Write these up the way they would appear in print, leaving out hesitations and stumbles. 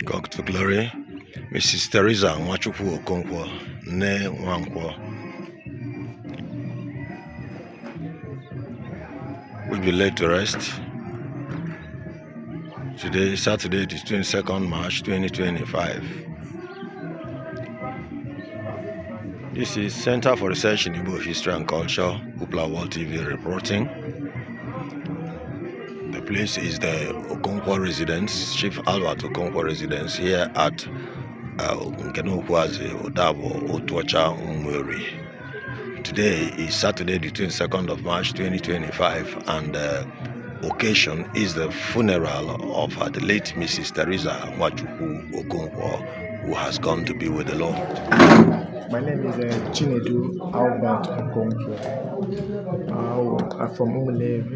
God to glory, Mrs. Theresa Nwachukwu Okonkwo, ne Nwankwo, will be laid to rest. Today, Saturday, the 22nd March 2025. This is Center for Research in Igbo History and Culture, World TV reporting. The place is the Okonkwo residence, Chief Albert Okonkwo residence here at Otuocha, Umueri. Today is Saturday, the 22nd of March 2025, and the occasion is the funeral of the late Mrs. Theresa Nwachukwu Okonkwo, who has gone to be with the Lord. My name is Albert Okonkwo. I'm from Umueri.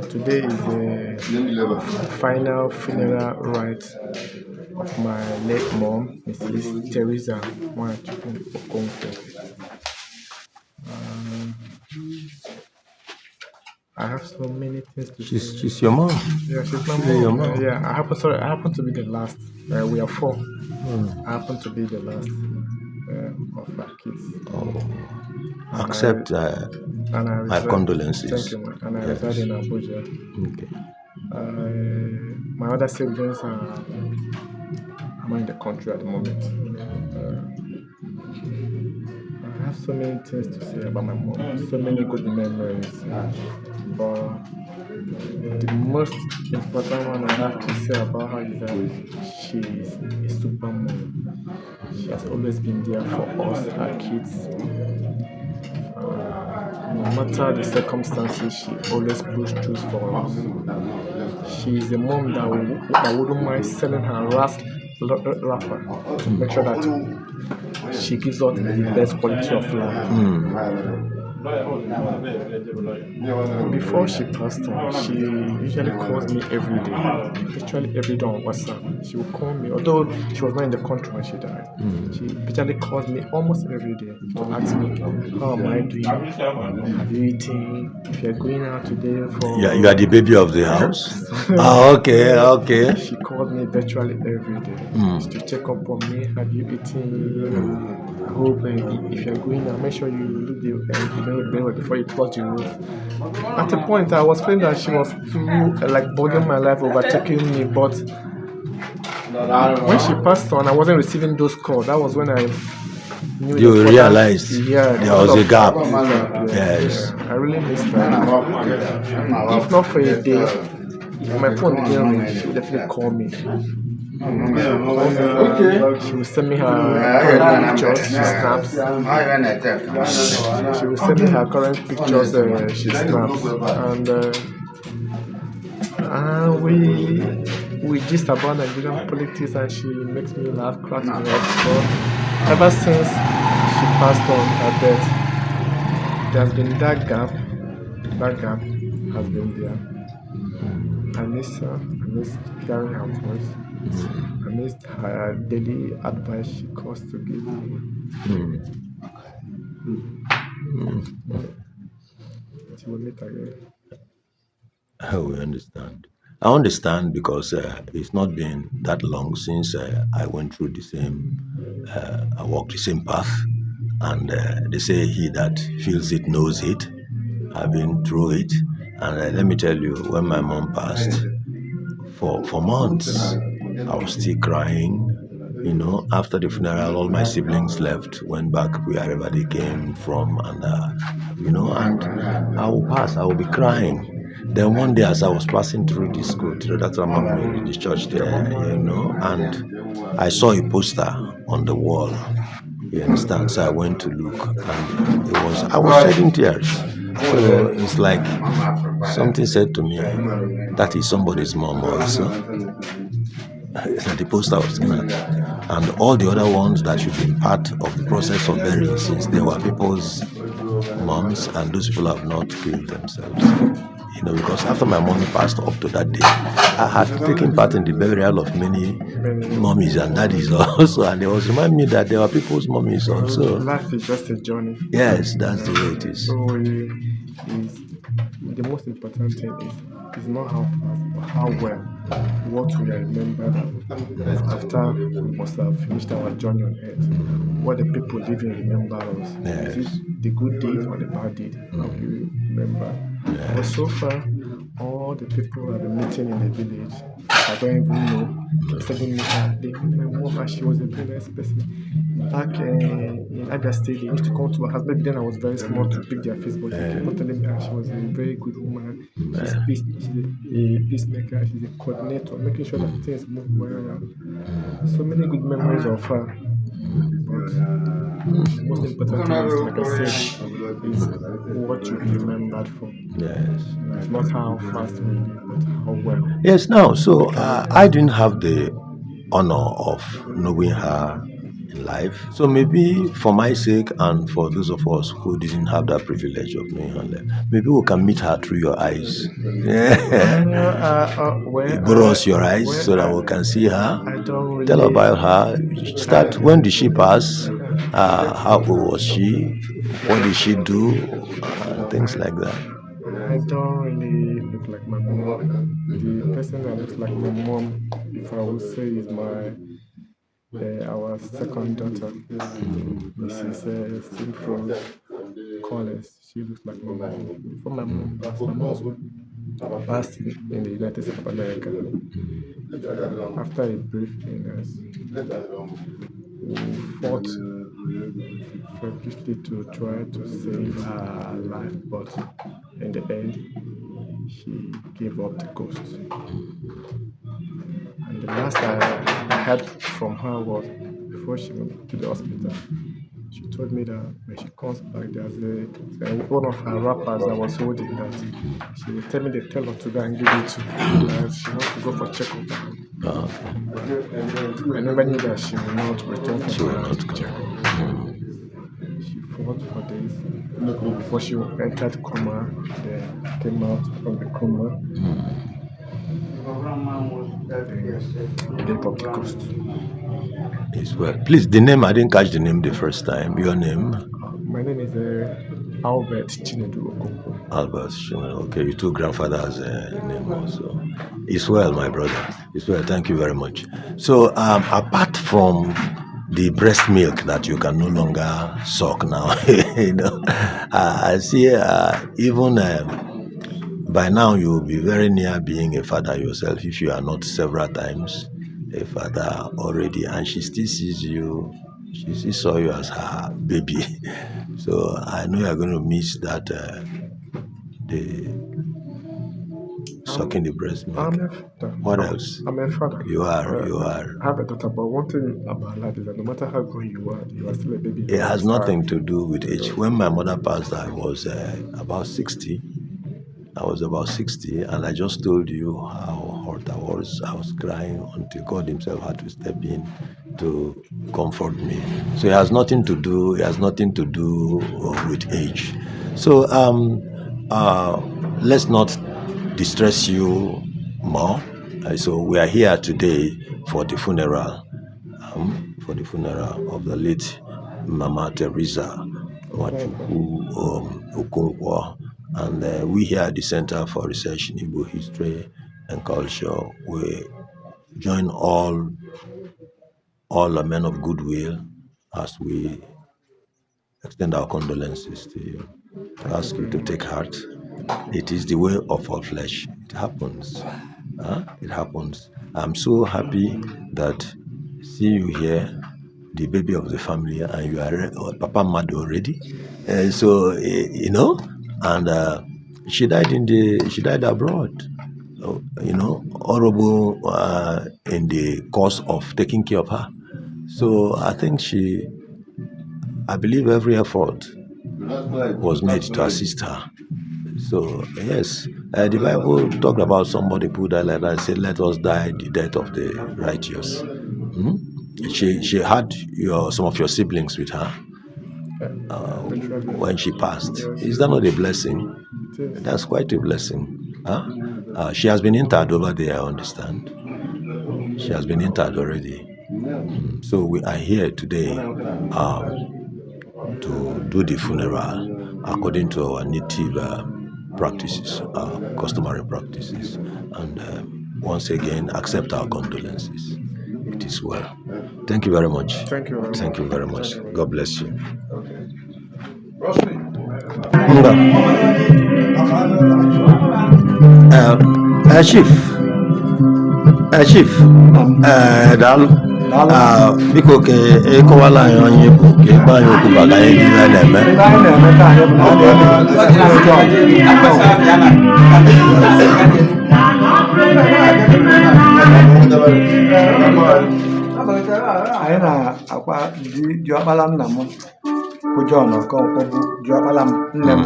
Today is the final funeral rites of my late mom, Mrs. Theresa Nwachukwu Okonkwo. I have so many things to say. She's your mom? Yeah, she's my mom. Your mom. Yeah, I happen to be the last. We are four. I happen to be the last of our kids. Accept my condolences. Thank you, man. And I reside in Abuja. Okay. My other siblings are in the country at the moment. I have so many things to say about my mom, so many good memories. But the most important one I have to say about her is that she is a super mom. She has always been there for us, our kids. No matter the circumstances, she always pushed through for us. She is a mom that wouldn't mind selling her wrapper to make sure that she gives us the best quality of life. Before she passed on, she usually calls me every day. Actually, every day on WhatsApp. She would call me, although she was not in the country when she died. She usually calls me almost every day to ask me, how am I doing? Have you eaten? If you're going out today for... Yeah, you are the baby of the house? Okay. She called me virtually every day to check up on me. Have you eaten? I hope if you're going out, make sure you look the mirror before you touch the roof. At a point, I was feeling that she was too bugging my life, overtaking me. But when she passed on, I wasn't receiving those calls. That was when I knew you realized there was a gap. Yes, I really missed her. If not for a day, if my phone didn't ring, she would definitely call me. She will send me her current pictures, she snaps. She will send me her current pictures, she snaps. And we gist about Nigerian politics, and she makes me laugh, cracks me up. So ever since she passed on her death, there's been that gap. That gap has been there. I miss her. I miss hearing her voice. I missed her daily advice she calls to give me. She will meet again. We understand. I understand because it's not been that long since I went through the same, I walked the same path. And they say he that feels it knows it. I've been through it. And let me tell you, when my mom passed, for months, I was still crying. After the funeral, all my siblings left, went back wherever they came from, and and I will pass, I will be crying. Then one day, as I was passing through the school, through that Umueri, the church there, and I saw a poster on the wall. You understand? So I went to look, and I was shedding tears. So it's like something said to me, that is somebody's mom also. The poster was in, and all the other ones that should be part of the process of burying, since they were people's moms, and those people have not killed themselves. Because after my mom passed up to that day, I had taken part in the burial of many mommies and daddies also, and it was reminding me that there were people's mommies also. Life is just a journey. Yes, that's the way it is. So the most important thing is not how fast, but how well what we are remembered after we must have finished our journey on earth. What the people living remember us. Yes. Is it the good deed or the bad deed? How do you remember? But so far, all the people I've been meeting in the village, I don't even know. They're telling me, they knew my mom and she was a very nice person. Back in Abia State, they used to come to my house. Maybe then I was very small to pick their face, but they kept on telling me that she was a very good woman. She's a peacemaker, she's a coordinator, making sure that things move well around. So many good memories of her. But the most important thing is, like I said, is what you be remembered for. Yes. Not how fast we live, but how well. Yes, now, so I didn't have the honor of knowing her in life. So maybe for my sake and for those of us who didn't have that privilege of knowing her life, maybe we can meet her through your eyes. Borrow us your eyes so that we can see her. I don't really, Tell about her. Start, when did she pass? How old was she? What did she do? And things like that. I don't really look like my mom. The person that looks like my mom, if I would say, is our second daughter, Mrs. Sinfrose Collins. She looks like my mom. Before my mom passed in the United States of America. After a brief illness, we fought freakishly to try to save her life, but in the end, she gave up the ghost. And the last I heard from her was before she went to the hospital. She told me that when she comes back, there's one of her rappers that was holding that. She will tell me the tell her to go and give it to. That she wants to go for checkup. I never knew that she will not return from the checkup. She fought for days before she entered coma, then came out from the coma. Gave up the ghost. Yes, well, please, the name, I didn't catch the name the first time. Your name? My name is Albert Chinedu Okonkwo. Albert Chinedu. Okay, your two grandfathers' name also. It's well, my brother. It's well. Thank you very much. So, apart from the breast milk that you can no longer suck now, I see even by now you will be very near being a father yourself if you are not several times a father already, and she still sees you, she still saw you as her baby. So I know you're going to miss that the sucking the breast milk. I'm a father. What else? I'm a father. You are. I have a daughter, but one thing about life is that no matter how grown you are still a baby. It has nothing to do with age. When my mother passed, I was about 60. I was about 60, and I just told you how hurt I was. I was crying until God Himself had to step in to comfort me. So it has nothing to do. It has nothing to do with age. So let's not distress you more. So we are here today for the funeral. Of the late Mama Theresa Nwachukwu Okonkwo. And we here at the Center for Research in Igbo History and Culture, we join all the men of goodwill as we extend our condolences to you. I ask you to take heart. It is the way of all flesh. It happens. It happens. I'm so happy that see you here, the baby of the family, and you are Papa mad already. And so and she died abroad. Horrible in the course of taking care of her. So I think I believe every effort was made to assist her. So yes, the Bible talked about somebody who died like that and said, "Let us die the death of the righteous." She had some of your siblings with her when she passed. Is that not a blessing? That's quite a blessing. She has been interred over there, I understand. She has been interred already. So we are here today to do the funeral according to our native practices, customary practices. And once again accept our condolences. It is well. Thank you very much. Thank you. Thank you very much. God bless you. Okay. Chief, daalụ. Biko ka ịkọwala anyị onye bụ ka ịgba anyị okwu maka ihe ndị anyị na-eme. Anyị na-akwa diọkpala nna m bụ John Okonkwo bụ diọkpala m nne m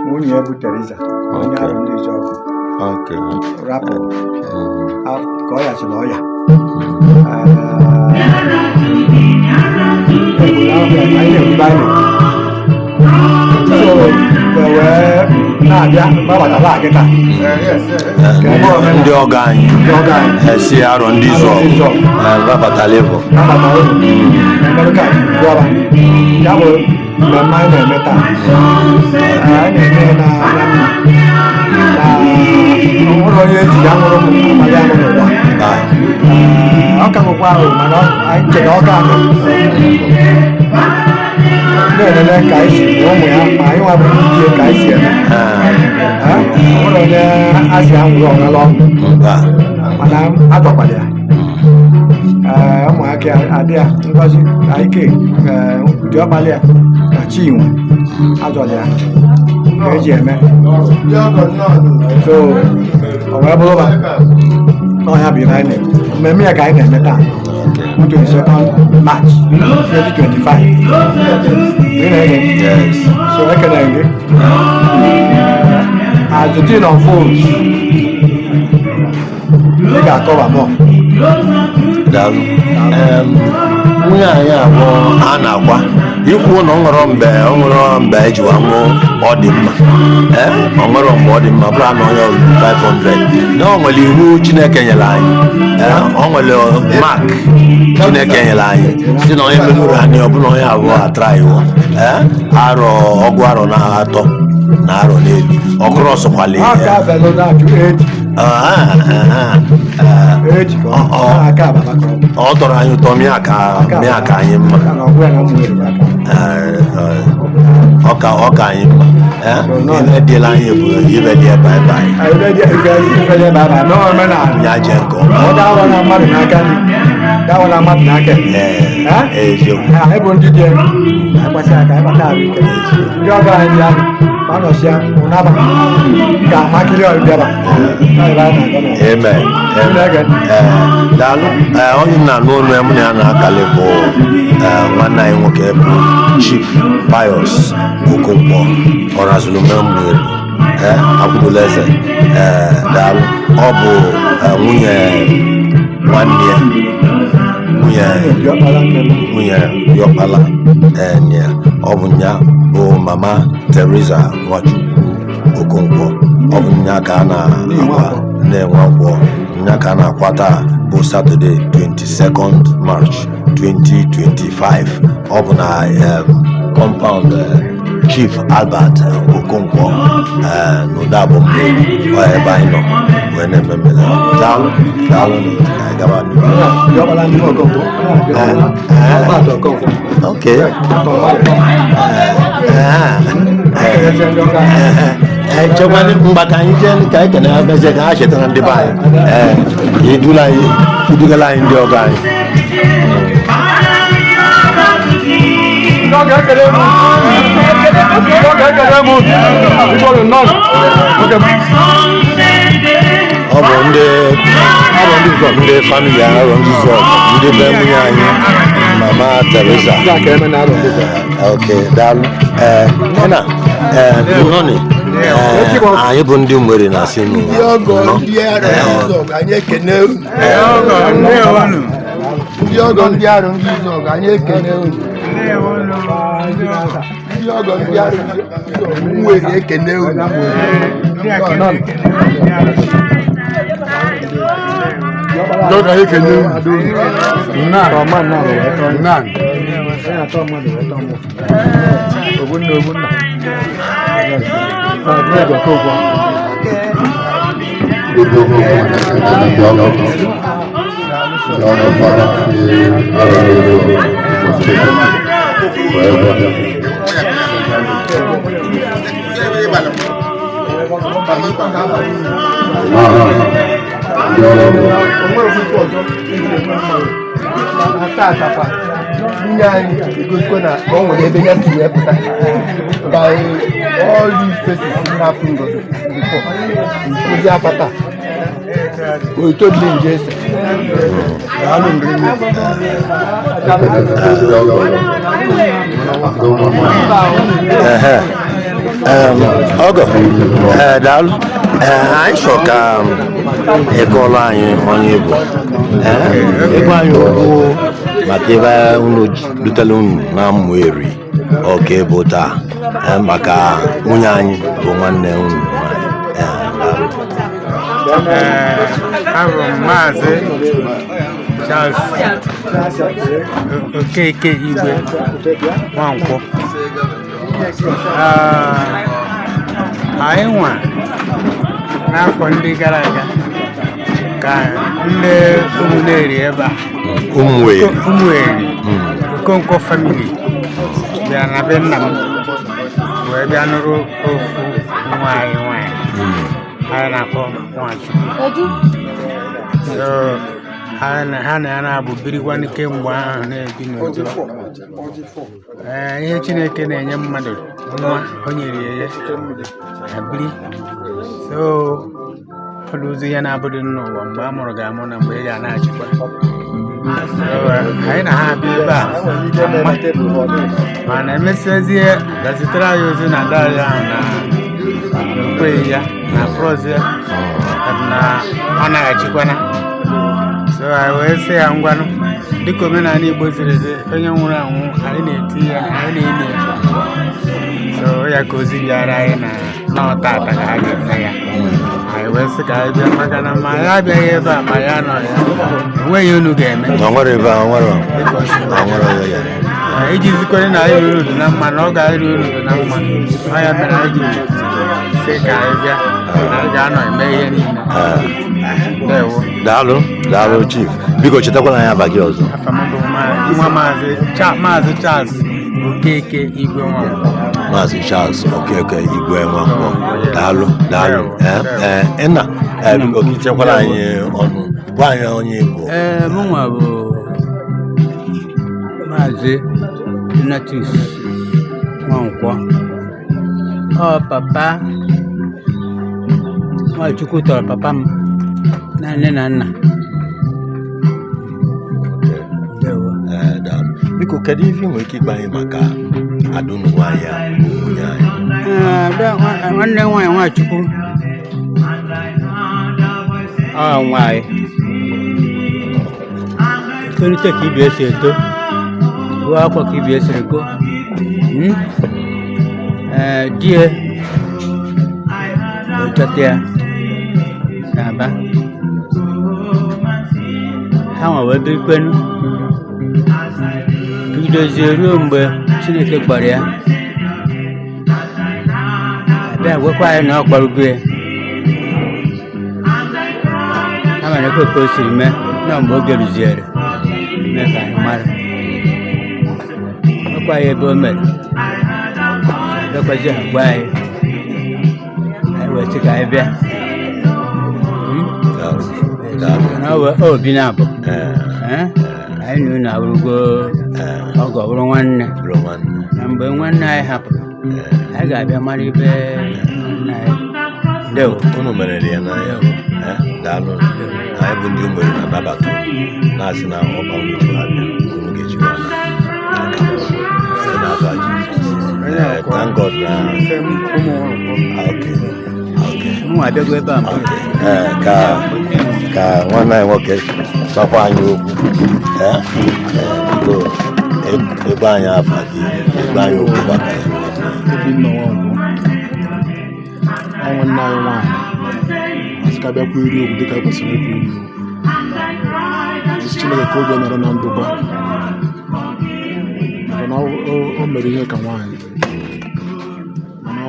nwunye ya bụ Theresa onye arụ ndị Ijeọgụ rapụ ka ọ yachiri ọya wee na-abịa gbabatala akịta ndị ọga anyị si arọ ndị Ijeọgụ babatala ịbụ ya bụ mmemme anyị na-eme taa anyị na-eme na ọhụrụ onye eji ya nwụrụ abalị anụ n'ụwa ọ ka nwekwa ahụ mana anyị chere ọga anụ na-elele ka anyị si na ụmụ ya ma anyị nwa bụ ike ka anyị si eme ọhụrụ onye asị ya nwụrụ ọṅala ọṅụ mana atọkwala ya ụmụaka adị ya Ngozi na Ike diọkpala ya na Chinwe azọla ya ka eji eme so o wee bụrụ n'ọhịa bụ ibe anyị na-eme mmemme ya ka anyị na-eme taa 22nd March 2025 so ekele gị as the thing unfolds ị ga-akọwa mọ nwunye anyị abụọ a na-akwa ikwu na ọ ṅụrụ mgbe ejiwa ṅụọ ọ dị mma ọ ṅụrụ mgbe ọ dị mma bụrụ na onye 500 na ọ nwere iwu Chineke nyere anyị ọ nwere mark Chineke nyere anyị si na onye memuru anyị ọ bụla onye abụọ atara iwu ọgụ arọ na atọ na arọ n'elu ọkụrụ ọsọkwala ihe ọ tọrọ anyị ụtọ mịa ka anyị mma ọ ka anyị mma ihe dịla anyị bụ ibe dị ebe ya je nke ọma eziokwu ndị dị akpasị aka ịkpata arụ ike ndị ọgọ anyị dị ahụ anọsịa ụnaba ka makiri ọbịara daalụ onye na-anụ olu ya mụ na ya na-akali bụ nwanne anyị nwoke bụ Chief Pius Okonkwo Ọrazulume Umueri Akwụdoleze daalụ ọ bụ nwunye nwanne ya nwunye diọkpala ya ọ bụ ya bụ mama Theresa Nwachukwu Okonkwo ọ bụ nya ka a na-akwa na-enwe akwụkwọ nya ka a na-akwa taa bụ Saturday 22nd March 2025 ọ bụ na compound Chief Albert Okonkwo n'Udabo Mmeri ebe anyị nọ wee na-eme mmemme daalụ ka anyị gaba okay chekwala mgbe ka anyị jee ka anyị kene abeze ka ha chetara ndị be anyị idugala anyị ndị ọgọ anyị ọ bụ ndị famili ahụ ndị Ijeọgụ ndị be nwunye anyị mama Theresa daalụ nọnị anyị bụ ndị Umueri na-asị ndị ọgọ ndị arụ ndị Ijeọgụ anyị ekene unu ndị ọgọ ndị arụ ndị Ijeọgụ anyị ekene unu ndị ọgọ ndị arụ ndị Ijeọgụ Umueri ekene unu Doga yake ne na Roma na na ya to mo de to mo ogun na ba de go to By all these places happened before. We totally enjoy Ogo, daalụ. Anyị chọrọ ka ị kọọrọ anyị onye bụ ebe anyị okwu maka ebe unu dutere unu na Umueri oke bụ taa maka nwunye anyị bụ nwanne unu abụ m Maazị Charles Okeke Igwe Nwankwọ. Anyị nwa n'afọ ndị gara aga ka ndị Umueri ebe a Umueri Okonkwo family bịa na be nna m wee bịa nụrụ ofu nwa anyị nwanyị anyị na-akpọ Nwachukwu. Ha na ya na-abụ birikwanụ kemgbe ahụ na-ebi n'udo. Ihe Chineke na-enye mmadụ nwa o nyere ya abiri ọdụ ụzọ ya na-abụghị n'ụwa mgbe a mụrụ ga-amụ na mgbe ị ga na-achịkwa. Anyị na ha abịa ebe a mana emesiazie gazitere anyị ozi na dari ahụ na okweghị ya na frọz ya na ọ naghachikwana. Anyị wee sị ya ngwanụ dịka omenala Igbo siri dị, onye nwụrụ anwụ anyị na-eti ya anyị na-enye ya ya ka ozi bịara anyị na ọtata ka a ga-eme ya. Anyị wee sị ka anyị bịa maka na ma ya abịaghị ebe a ma ya nọ ya enweghị unu ga-eme iji zikwere na anyị ruru udu na mma na ọ ga-eru udu na mma. Ọ ya mere anyị ji sị ka anyị bịa anyị ga-anọ eme ihe niile. Daalụ Chief, biko chetakwana anyị aba gị ọzọ. Afa m bụ nwa Maazị Charles Okeke Igwe Nwankwọ. Maazị Charles Okeke Igwe Nwankwọ, daalụ. Nna biko gị chekwara anyị ọnụ gwa anyị onye Igbo. Mụnwa bụ Maazị Donatus Nwankwọ. Papa Nwachukwu tọrọ papa m na nne na nna. Biko kedu ife nwere ike ịgba anyị maka adụnụ nwaanyị a nwunye anyị? Nwanne nwaanyị Nwachukwu nwaanyị tolite ka ibe esi eto gụọ akwụkwọ ka ibe esiri gụọ. Die chọta ya n'Aba ha nwa wee birikwenu bidozie ruo mgbe Chineke kpọrọ ya abịa gwekwa anyị na ọ kpọrọgo ya. Ha mere ekwe ka o siri mee na mgbe oge ruziere mee ka anyị mara gwekwa ya ebe o mere abịakwazi ha gwa anyị wee sị ka anyị bịa obi na-abụ anyị na unu abụrụgo ọgọ bụrụ nwanne na mgbe nwanne anyị hapụrụ anyị ga-abịa mara ibe nna anyị. Unu merere ya n'anya. Daalụ. Anyị bụ ndị Umueri na-anabata na-asị na ọba unu abịa unu ga-ejikwa n'aka Jizọs. Thank God na nwa abịago ebe a ka nwanne anyị nwoke gbakwa anyị okwu ebe anyị afa gị ebe anyị okwu maka ya. Nwanne anyị nwaanyị asị ka bịakwa iri okwu dịka kwesịrị ikwu iri okwu. Chineke ka oge nọrọ na ndụba maka na o mere ihe ka nwaanyị mana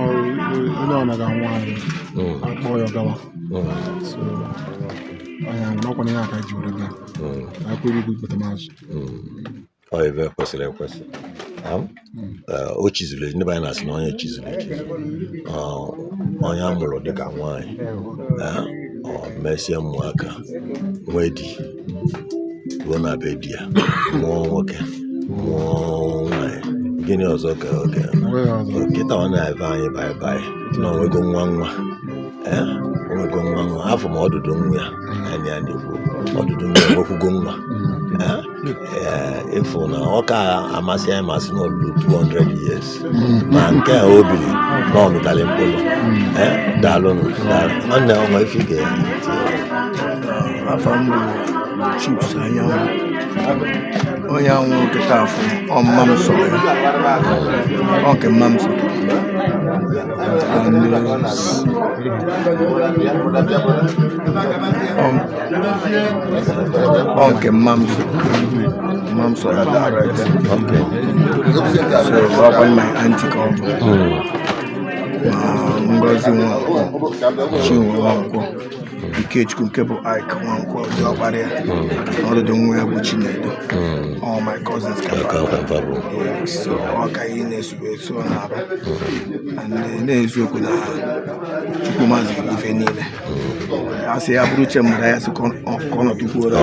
onye ọ na-ga-anwụ anyị akpọ ya gawa so onye ahụ n'ọkwa na ya aka ji were gaa akwụrụ igwe ikpeta maazị ọ ebe kwesịrị ekwesị o chizuru ndị be anyị na-asị na onye chizuru echizu onye a mụrụ dịka nwaanyị ọ mesie ụmụaka nwee di ruo na be di ya mụọ nwoke mụọ nwaanyị gịnị ọzọ ka oge kịta ọ na-ebe anyị baịbaị na onwego nwa afọ ma ọdụdụ nwa ya anyị ya na-ekwu ọdụdụ nwa enwekwugo nwa ịfụ na ọ ka amasị anyị masị n'ọlụlụ 200 years ma nke a o biri na ọ mịtara mkpụrụ daalụnụ nwanne ọnwa ife ị ga-eti afọ mbụ chips anyanwụ onye anwụ nkịta afọ ọmma m sọrọ ya ọ nke mma m sọrọ ọ nke mma m sọrọ ya direct so ọkwa my auntie ka ọ bụ ma Ngozi Chinwe Nwankwọ Ikechukwu nke bụ Ike Nwankwọ dị ọkpara ya ọdụdụ nwa ya bụ Chinedu all my cousins so ọ ka ihe na-eso na-aba na-ezu okwu na Chukwu maazị ife niile a sị ya bụrụ uche mmadụ ya sị ka ọ nọtukwuoro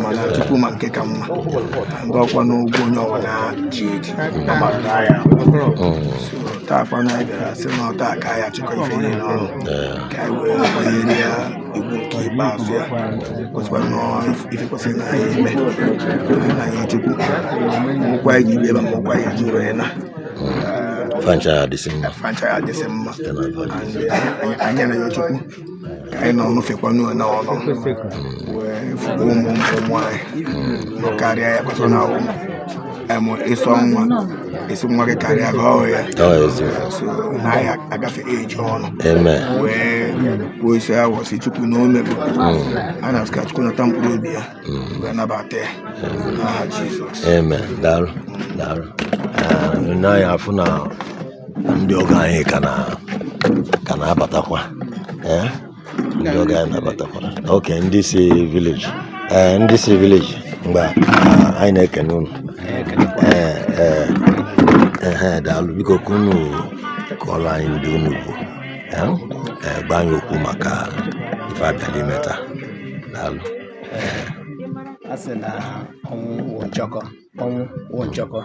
mana Chukwu ma nke ka mma ndị ọkwa n'ugwu onye ọbụla ji eji taa kwa na anyị bịara sị na ọta ka anyị achịkọ ife niile ọnụ ka anyị wee kwanyere ya igwu nke ikpeazụ ya kwesịkwara ife kwesịrị na anyị eme na anyị Chukwu ụkwa anyị ji ibe ebe ma ụkwa anyị ji wee na franchise adịsị mma anyị na ya Chukwu ka anyị nọ n'ofekwa n'ụwa na ọnụ wee fụkwa ụmụ anyị karịa ya kwesịrị na ịsọ nwa esi nwa gị karịa gị ọhụrụ ya so na anyị agafe eji ọnụ wee kwuo isi ya wọsi Chukwu na omego a na-asị ka Chukwu nata mkpụrụ obi ya wee nabata ya n'aha Jizọs daalụ n'anya afụ na ndị ọgọ anyị ka na-abatakwa ndị ọgọ anyị na-abatakwa oke ndị si vileji mgbe anyị na-ekene unu daalụ biko ka unu kọọrọ anyị ndị unu bụ gba anyị okwu maka ife abịala imeta daalụ a sị na ọnwụ wụ nchọkọ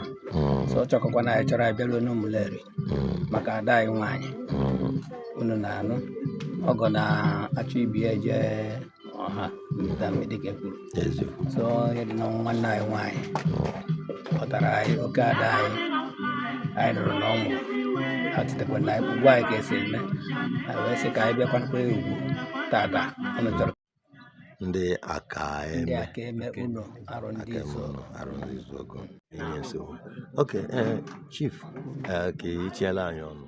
so ọ chọkọkwa na anyị chọrọ anyị bịaruo n'Umueri maka ada anyị nwaanyị unu na-anụ ọgọ na-achọ ibi ya eje ọha dịka kwuru so ihe dị na nwanne anyị nwaanyị kpọtara anyị oke ada anyị nụrụ na ọnwụ atịtekwa na anyị ugbu anyị ka esi eme anyị wee sị ka anyị bịakwanakwa ugwu tata unu chọrọ ndị aka eme unu arụ ndị izu ogo inye nsogbu oke chief ka ichiela anyị ọnụ